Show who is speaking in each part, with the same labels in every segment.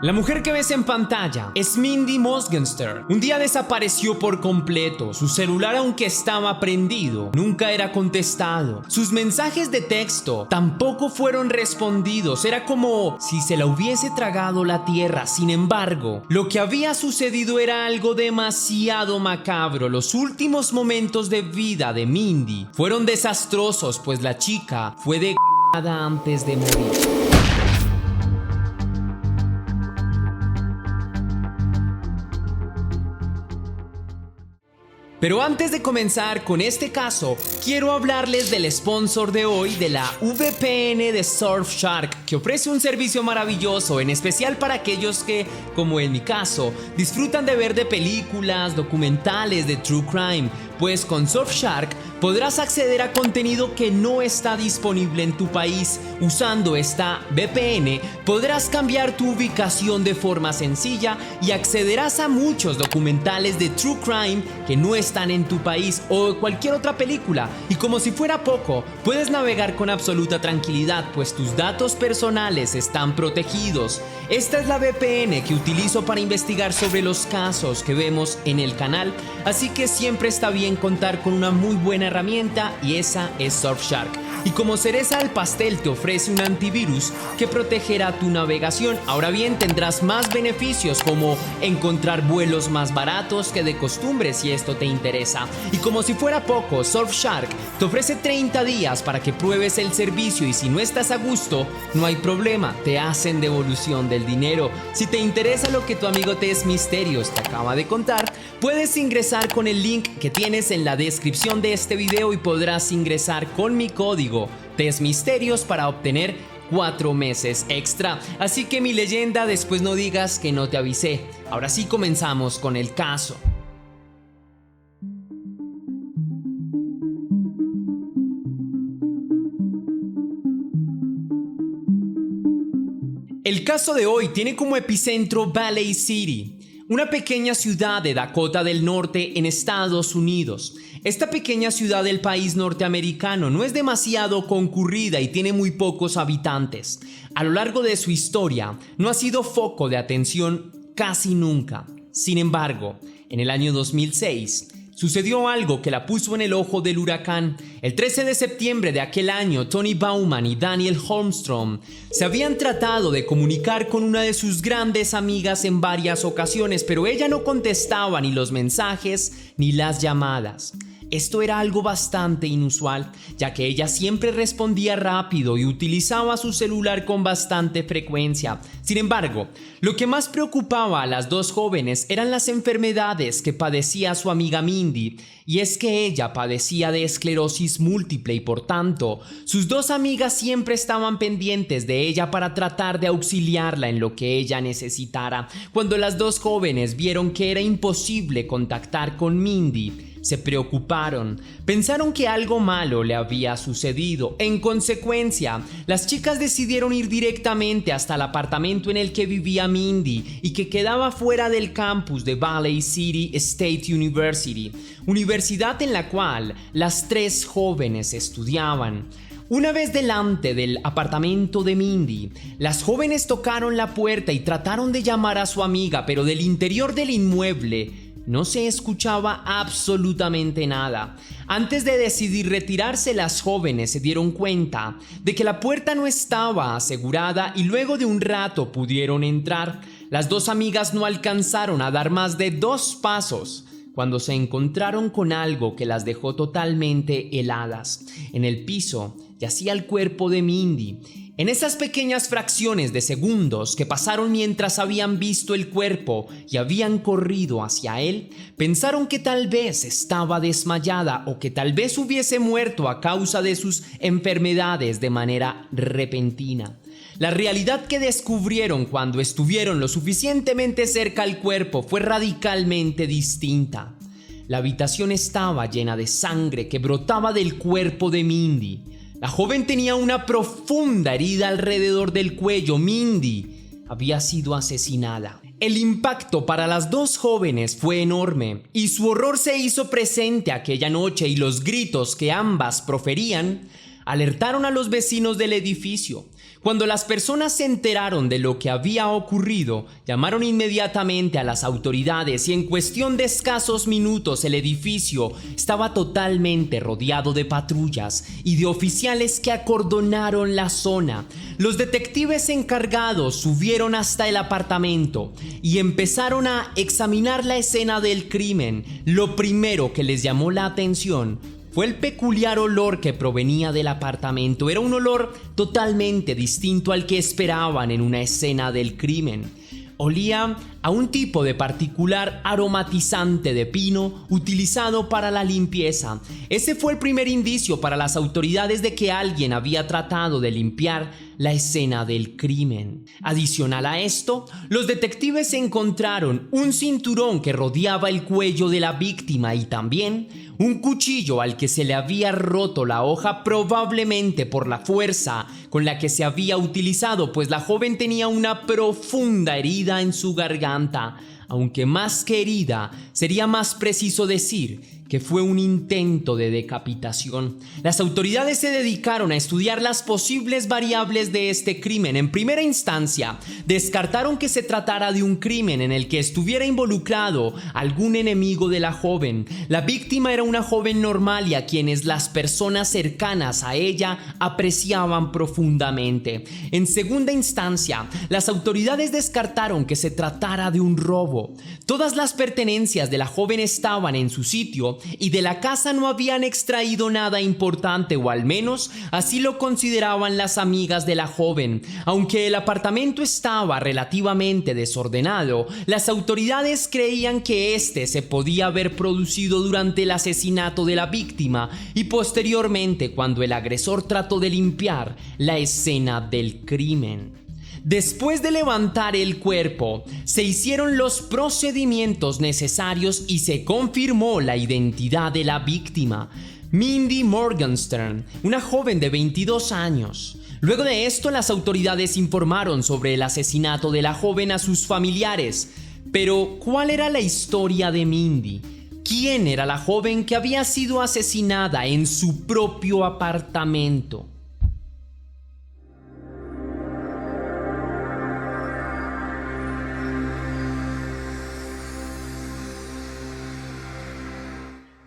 Speaker 1: La mujer que ves en pantalla es Mindy Morgenstern. Un día desapareció por completo. Su celular, aunque estaba prendido, nunca era contestado. Sus mensajes de texto tampoco fueron respondidos. Era como si se la hubiese tragado la tierra. Sin embargo, lo que había sucedido era algo demasiado macabro. Los últimos momentos de vida de Mindy fueron desastrosos, pues la chica fue degolada antes de morir. Pero antes de comenzar con este caso, quiero hablarles del sponsor de hoy, de la VPN de Surfshark, que ofrece un servicio maravilloso, en especial para aquellos que, como en mi caso, disfrutan de ver de películas, documentales de True Crime, pues con Surfshark podrás acceder a contenido que no está disponible en tu país. Usando esta VPN podrás cambiar tu ubicación de forma sencilla y accederás a muchos documentales de True Crime que no están en tu país o cualquier otra película. Y como si fuera poco, puedes navegar con absoluta tranquilidad, pues tus datos personales están protegidos. Esta es la VPN que utilizo para investigar sobre los casos que vemos en el canal, así que siempre está bien contar con una muy buena herramienta, y esa es Surfshark. Y como cereza al pastel te ofrece un antivirus que protegerá tu navegación. Ahora bien, tendrás más beneficios como encontrar vuelos más baratos que de costumbre si esto te interesa. Y como si fuera poco, Surfshark te ofrece 30 días para que pruebes el servicio, y si no estás a gusto, no hay problema, te hacen devolución del dinero. Si te interesa lo que tu amigo Tess Misterios te acaba de contar, puedes ingresar con el link que tienes en la descripción de este video y podrás ingresar con mi código Tess Misterios para obtener 4 meses extra. Así que mi leyenda, después no digas que no te avisé. Ahora sí comenzamos con el caso. El caso de hoy tiene como epicentro Valley City, una pequeña ciudad de Dakota del Norte en Estados Unidos. Esta pequeña ciudad del país norteamericano no es demasiado concurrida y tiene muy pocos habitantes. A lo largo de su historia no ha sido foco de atención casi nunca. Sin embargo, en el año 2006 sucedió algo que la puso en el ojo del huracán. El 13 de septiembre de aquel año, Tony Bauman y Daniel Holmstrom se habían tratado de comunicar con una de sus grandes amigas en varias ocasiones, pero ella no contestaba ni los mensajes ni las llamadas. Esto era algo bastante inusual, ya que ella siempre respondía rápido y utilizaba su celular con bastante frecuencia. Sin embargo, lo que más preocupaba a las dos jóvenes eran las enfermedades que padecía su amiga Mindy, y es que ella padecía de esclerosis múltiple y por tanto, sus dos amigas siempre estaban pendientes de ella para tratar de auxiliarla en lo que ella necesitara. Cuando las dos jóvenes vieron que era imposible contactar con Mindy, se preocuparon, pensaron que algo malo le había sucedido. En consecuencia, las chicas decidieron ir directamente hasta el apartamento en el que vivía Mindy y que quedaba fuera del campus de Valley City State University, universidad en la cual las tres jóvenes estudiaban. Una vez delante del apartamento de Mindy, las jóvenes tocaron la puerta y trataron de llamar a su amiga, pero del interior del inmueble no se escuchaba absolutamente nada. Antes de decidir retirarse, las jóvenes se dieron cuenta de que la puerta no estaba asegurada y luego de un rato pudieron entrar. Las dos amigas no alcanzaron a dar más de 2 pasos cuando se encontraron con algo que las dejó totalmente heladas. En el piso yacía el cuerpo de Mindy. En esas pequeñas fracciones de segundos que pasaron mientras habían visto el cuerpo y habían corrido hacia él, pensaron que tal vez estaba desmayada o que tal vez hubiese muerto a causa de sus enfermedades de manera repentina. La realidad que descubrieron cuando estuvieron lo suficientemente cerca al cuerpo fue radicalmente distinta. La habitación estaba llena de sangre que brotaba del cuerpo de Mindy. La joven tenía una profunda herida alrededor del cuello. Mindy había sido asesinada. El impacto para las dos jóvenes fue enorme y su horror se hizo presente aquella noche, y los gritos que ambas proferían alertaron a los vecinos del edificio. Cuando las personas se enteraron de lo que había ocurrido, llamaron inmediatamente a las autoridades y en cuestión de escasos minutos el edificio estaba totalmente rodeado de patrullas y de oficiales que acordonaron la zona. Los detectives encargados subieron hasta el apartamento y empezaron a examinar la escena del crimen. Lo primero que les llamó la atención fue el peculiar olor que provenía del apartamento. Era un olor totalmente distinto al que esperaban en una escena del crimen. Olía a un tipo de particular aromatizante de pino utilizado para la limpieza. Ese fue el primer indicio para las autoridades de que alguien había tratado de limpiar la escena del crimen. Adicional a esto, los detectives encontraron un cinturón que rodeaba el cuello de la víctima y también un cuchillo al que se le había roto la hoja, probablemente por la fuerza con la que se había utilizado, pues la joven tenía una profunda herida en su garganta. Aunque más que herida, sería más preciso decir que fue un intento de decapitación. Las autoridades se dedicaron a estudiar las posibles variables de este crimen. En primera instancia, descartaron que se tratara de un crimen en el que estuviera involucrado algún enemigo de la joven. La víctima era una joven normal y a quienes las personas cercanas a ella apreciaban profundamente. En segunda instancia, las autoridades descartaron que se tratara de un robo. Todas las pertenencias de la joven estaban en su sitio y de la casa no habían extraído nada importante, o al menos así lo consideraban las amigas de la joven. Aunque el apartamento estaba relativamente desordenado, las autoridades creían que este se podía haber producido durante el asesinato de la víctima y posteriormente cuando el agresor trató de limpiar la escena del crimen. Después de levantar el cuerpo, se hicieron los procedimientos necesarios y se confirmó la identidad de la víctima, Mindy Morgenstern, una joven de 22 años. Luego de esto, las autoridades informaron sobre el asesinato de la joven a sus familiares. Pero, ¿cuál era la historia de Mindy? ¿Quién era la joven que había sido asesinada en su propio apartamento?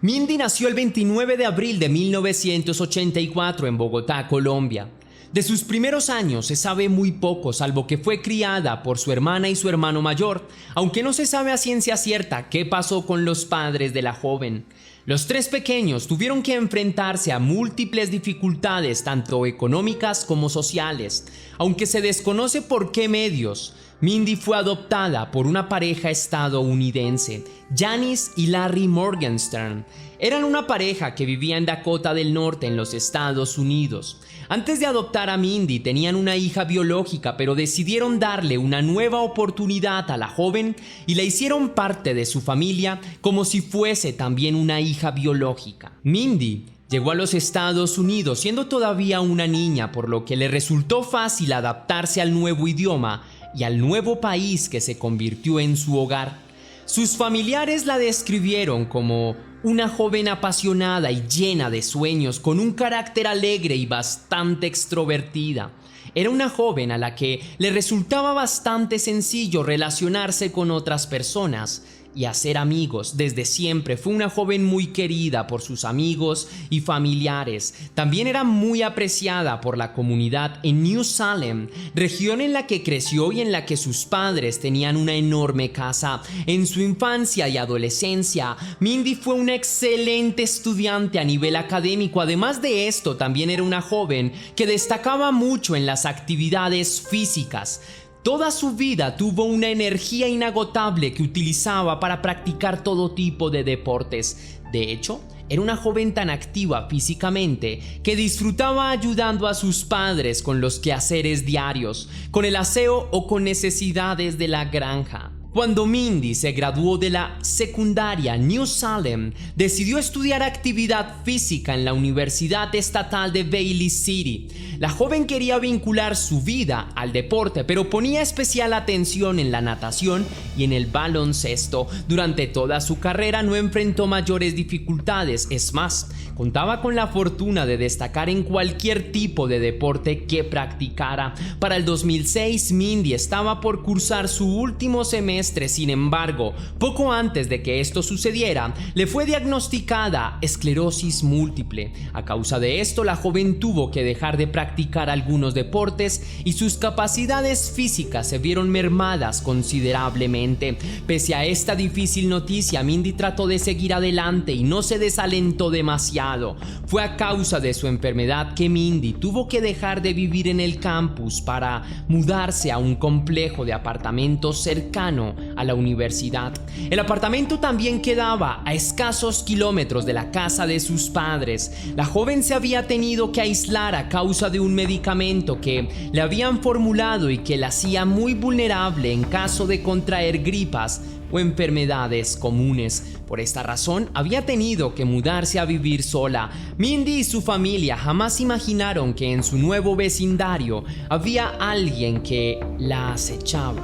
Speaker 1: Mindy nació el 29 de abril de 1984 en Bogotá, Colombia. De sus primeros años se sabe muy poco, salvo que fue criada por su hermana y su hermano mayor, aunque no se sabe a ciencia cierta qué pasó con los padres de la joven. Los tres pequeños tuvieron que enfrentarse a múltiples dificultades, tanto económicas como sociales. Aunque se desconoce por qué medios, Mindy fue adoptada por una pareja estadounidense, Janice y Larry Morgenstern. Eran una pareja que vivía en Dakota del Norte, en los Estados Unidos. Antes de adoptar a Mindy tenían una hija biológica, pero decidieron darle una nueva oportunidad a la joven y la hicieron parte de su familia como si fuese también una hija biológica. Mindy llegó a los Estados Unidos siendo todavía una niña, por lo que le resultó fácil adaptarse al nuevo idioma y al nuevo país que se convirtió en su hogar. Sus familiares la describieron como una joven apasionada y llena de sueños, con un carácter alegre y bastante extrovertida. Era una joven a la que le resultaba bastante sencillo relacionarse con otras personas y hacer amigos. Desde siempre fue una joven muy querida por sus amigos y familiares. También era muy apreciada por la comunidad en New Salem, región en la que creció y en la que sus padres tenían una enorme casa. En su infancia y adolescencia, Mindy fue una excelente estudiante a nivel académico. Además de esto, también era una joven que destacaba mucho en las actividades físicas. Toda su vida tuvo una energía inagotable que utilizaba para practicar todo tipo de deportes. De hecho, era una joven tan activa físicamente que disfrutaba ayudando a sus padres con los quehaceres diarios, con el aseo o con necesidades de la granja. Cuando Mindy se graduó de la secundaria New Salem, decidió estudiar actividad física en la Universidad Estatal de Bailey City. La joven quería vincular su vida al deporte, pero ponía especial atención en la natación y en el baloncesto. Durante toda su carrera no enfrentó mayores dificultades, es más, contaba con la fortuna de destacar en cualquier tipo de deporte que practicara. Para el 2006, Mindy estaba por cursar su último semestre. Sin embargo, poco antes de que esto sucediera, le fue diagnosticada esclerosis múltiple. A causa de esto, la joven tuvo que dejar de practicar algunos deportes y sus capacidades físicas se vieron mermadas considerablemente. Pese a esta difícil noticia, Mindy trató de seguir adelante y no se desalentó demasiado. Fue a causa de su enfermedad que Mindy tuvo que dejar de vivir en el campus para mudarse a un complejo de apartamentos cercano a la universidad. El apartamento también quedaba a escasos kilómetros de la casa de sus padres. La joven se había tenido que aislar a causa de un medicamento que le habían formulado y que la hacía muy vulnerable en caso de contraer gripas o enfermedades comunes. Por esta razón, había tenido que mudarse a vivir sola. Mindy y su familia jamás imaginaron que en su nuevo vecindario había alguien que la acechaba.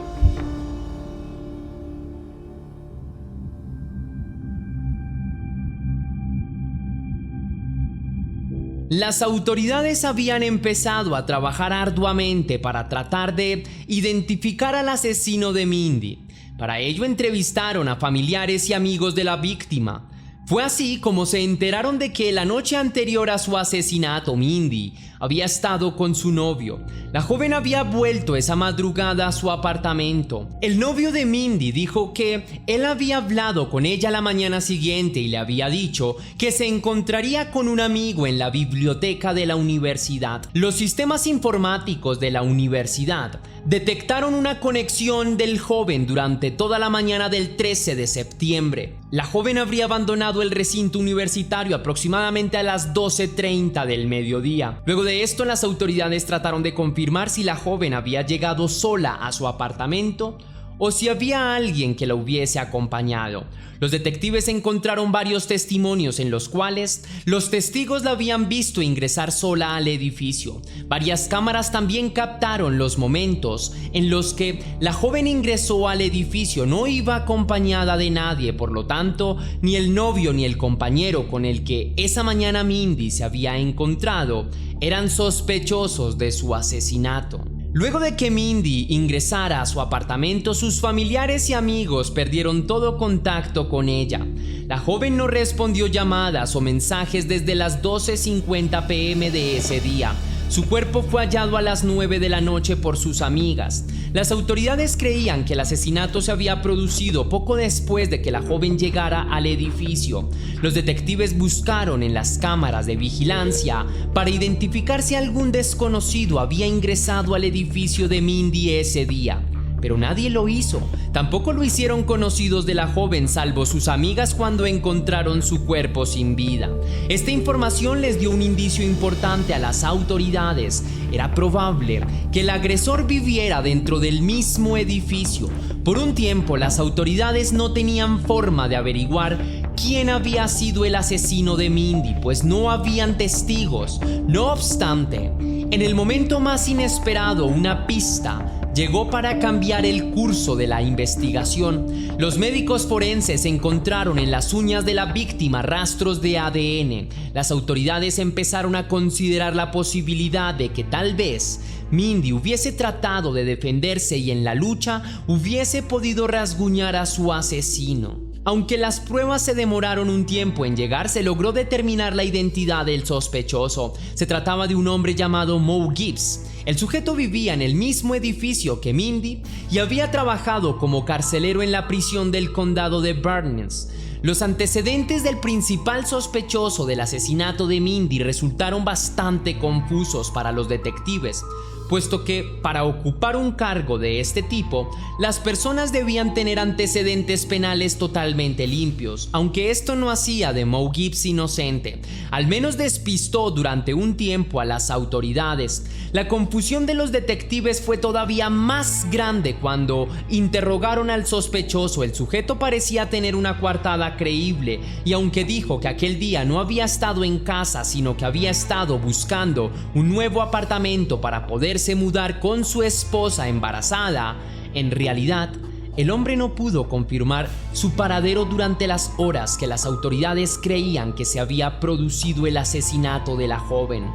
Speaker 1: Las autoridades habían empezado a trabajar arduamente para tratar de identificar al asesino de Mindy. Para ello entrevistaron a familiares y amigos de la víctima. Fue así como se enteraron de que la noche anterior a su asesinato, Mindy había estado con su novio. La joven había vuelto esa madrugada a su apartamento. El novio de Mindy dijo que él había hablado con ella la mañana siguiente y le había dicho que se encontraría con un amigo en la biblioteca de la universidad. Los sistemas informáticos de la universidad detectaron una conexión del joven durante toda la mañana del 13 de septiembre. La joven habría abandonado el recinto universitario aproximadamente a las 12:30 del mediodía. Luego de esto, las autoridades trataron de confirmar si la joven había llegado sola a su apartamento o si había alguien que la hubiese acompañado. Los detectives encontraron varios testimonios en los cuales los testigos la habían visto ingresar sola al edificio. Varias cámaras también captaron los momentos en los que la joven ingresó al edificio. No iba acompañada de nadie, por lo tanto, ni el novio ni el compañero con el que esa mañana Mindy se había encontrado eran sospechosos de su asesinato. Luego de que Mindy ingresara a su apartamento, sus familiares y amigos perdieron todo contacto con ella. La joven no respondió llamadas o mensajes desde las 12:50 p.m. de ese día. Su cuerpo fue hallado a las 9 de la noche por sus amigas. Las autoridades creían que el asesinato se había producido poco después de que la joven llegara al edificio. Los detectives buscaron en las cámaras de vigilancia para identificar si algún desconocido había ingresado al edificio de Mindy ese día, pero nadie lo hizo. Tampoco lo hicieron conocidos de la joven, salvo sus amigas cuando encontraron su cuerpo sin vida. Esta información les dio un indicio importante a las autoridades. Era probable que el agresor viviera dentro del mismo edificio. Por un tiempo, las autoridades no tenían forma de averiguar quién había sido el asesino de Mindy, pues no habían testigos. No obstante, en el momento más inesperado, una pista llegó para cambiar el curso de la investigación. Los médicos forenses encontraron en las uñas de la víctima rastros de ADN. Las autoridades empezaron a considerar la posibilidad de que tal vez Mindy hubiese tratado de defenderse y en la lucha hubiese podido rasguñar a su asesino. Aunque las pruebas se demoraron un tiempo en llegar, se logró determinar la identidad del sospechoso. Se trataba de un hombre llamado Moe Gibbs. El sujeto vivía en el mismo edificio que Mindy y había trabajado como carcelero en la prisión del condado de Barnes. Los antecedentes del principal sospechoso del asesinato de Mindy resultaron bastante confusos para los detectives, puesto que para ocupar un cargo de este tipo, las personas debían tener antecedentes penales totalmente limpios. Aunque esto no hacía de Moe Gibbs inocente, al menos despistó durante un tiempo a las autoridades. La confusión confusión de los detectives fue todavía más grande cuando interrogaron al sospechoso. El sujeto parecía tener una coartada creíble y aunque dijo que aquel día no había estado en casa, sino que había estado buscando un nuevo apartamento para poderse mudar con su esposa embarazada, en realidad el hombre no pudo confirmar su paradero durante las horas que las autoridades creían que se había producido el asesinato de la joven.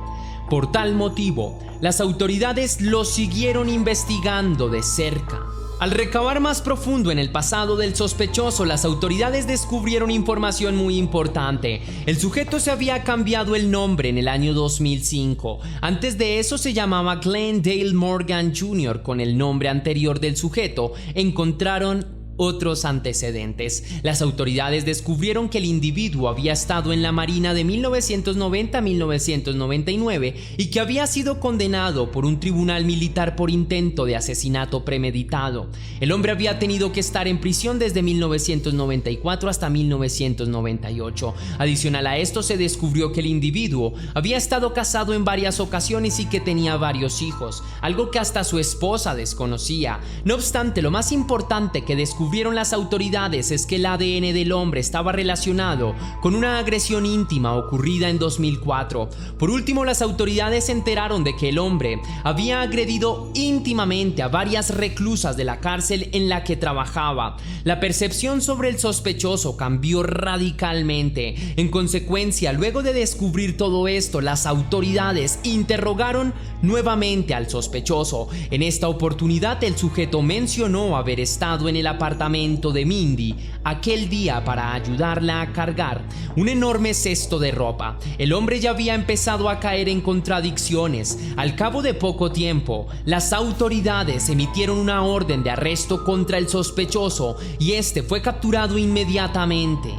Speaker 1: Por tal motivo, las autoridades lo siguieron investigando de cerca. Al recabar más profundo en el pasado del sospechoso, las autoridades descubrieron información muy importante. El sujeto se había cambiado el nombre en el año 2005. Antes de eso se llamaba Glenn Dale Morgan Jr. Con el nombre anterior del sujeto encontraron otros antecedentes. Las autoridades descubrieron que el individuo había estado en la Marina de 1990 a 1999 y que había sido condenado por un tribunal militar por intento de asesinato premeditado. El hombre había tenido que estar en prisión desde 1994 hasta 1998. Adicional a esto, se descubrió que el individuo había estado casado en varias ocasiones y que tenía varios hijos, algo que hasta su esposa desconocía. No obstante, lo más importante que descubrieron las autoridades es que el ADN del hombre estaba relacionado con una agresión íntima ocurrida en 2004. Por último, las autoridades se enteraron de que el hombre había agredido íntimamente a varias reclusas de la cárcel en la que trabajaba. La percepción sobre el sospechoso cambió radicalmente. En consecuencia, luego de descubrir todo esto, las autoridades interrogaron nuevamente al sospechoso. En esta oportunidad, el sujeto mencionó haber estado en el apartamento de Mindy aquel día para ayudarla a cargar un enorme cesto de ropa. El hombre ya había empezado a caer en contradicciones. Al cabo de poco tiempo, las autoridades emitieron una orden de arresto contra el sospechoso y este fue capturado inmediatamente.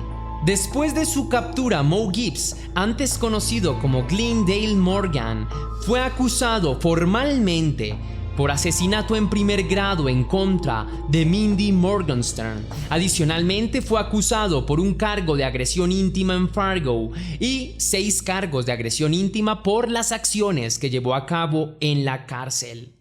Speaker 1: Después de su captura, Mo Gibbs, antes conocido como Glenn Dale Morgan, fue acusado formalmente por asesinato en primer grado en contra de Mindy Morgenstern. Adicionalmente, fue acusado por un cargo de agresión íntima en Fargo y 6 cargos de agresión íntima por las acciones que llevó a cabo en la cárcel.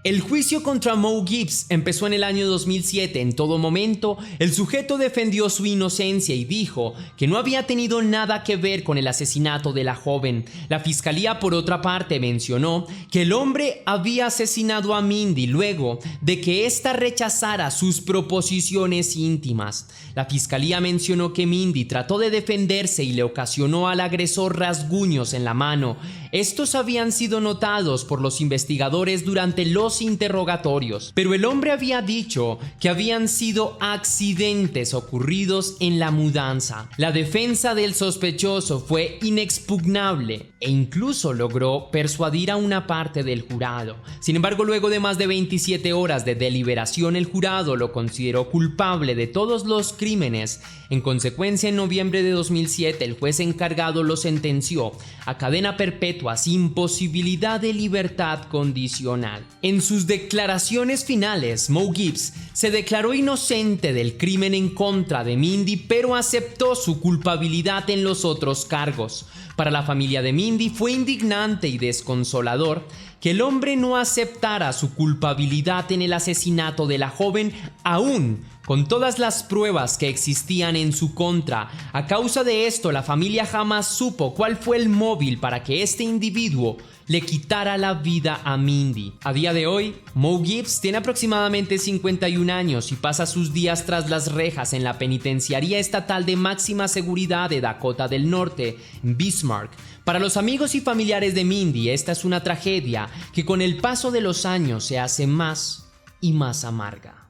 Speaker 1: El juicio contra Mo Gibbs empezó en el año 2007. En todo momento, el sujeto defendió su inocencia y dijo que no había tenido nada que ver con el asesinato de la joven. La fiscalía, por otra parte, mencionó que el hombre había asesinado a Mindy luego de que ésta rechazara sus proposiciones íntimas. La fiscalía mencionó que Mindy trató de defenderse y le ocasionó al agresor rasguños en la mano. Estos habían sido notados por los investigadores durante los interrogatorios, pero el hombre había dicho que habían sido accidentes ocurridos en la mudanza. La defensa del sospechoso fue inexpugnable e incluso logró persuadir a una parte del jurado. Sin embargo, luego de más de 27 horas de deliberación, el jurado lo consideró culpable de todos los crímenes. En consecuencia, en noviembre de 2007, el juez encargado lo sentenció a cadena perpetua sin posibilidad de libertad condicional. En sus declaraciones finales, Mo Gibbs se declaró inocente del crimen en contra de Mindy, pero aceptó su culpabilidad en los otros cargos. Para la familia de Mindy fue indignante y desconsolador que el hombre no aceptara su culpabilidad en el asesinato de la joven, aún con todas las pruebas que existían en su contra. A causa de esto, la familia jamás supo cuál fue el móvil para que este individuo le quitara la vida a Mindy. A día de hoy, Mo Gibbs tiene aproximadamente 51 años y pasa sus días tras las rejas en la penitenciaría estatal de máxima seguridad de Dakota del Norte, en Bismarck. Para los amigos y familiares de Mindy, esta es una tragedia que con el paso de los años se hace más y más amarga.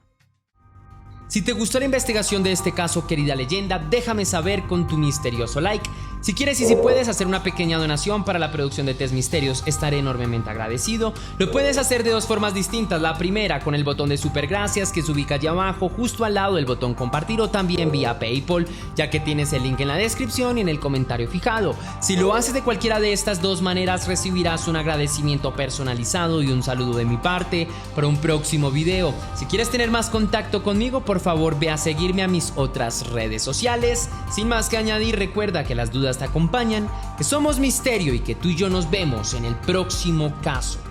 Speaker 1: Si te gustó la investigación de este caso, querida leyenda, déjame saber con tu misterioso like. Si quieres y si puedes hacer una pequeña donación para la producción de Test Misterios, estaré enormemente agradecido. Lo puedes hacer de dos formas distintas. La primera, con el botón de super gracias que se ubica allá abajo, justo al lado del botón compartir, o también vía PayPal, ya que tienes el link en la descripción y en el comentario fijado. Si lo haces de cualquiera de estas dos maneras, recibirás un agradecimiento personalizado y un saludo de mi parte para un próximo video. Si quieres tener más contacto conmigo, por favor ve a seguirme a mis otras redes sociales. Sin más que añadir, recuerda que las dudas te acompañan, que somos Misterio y que tú y yo nos vemos en el próximo caso.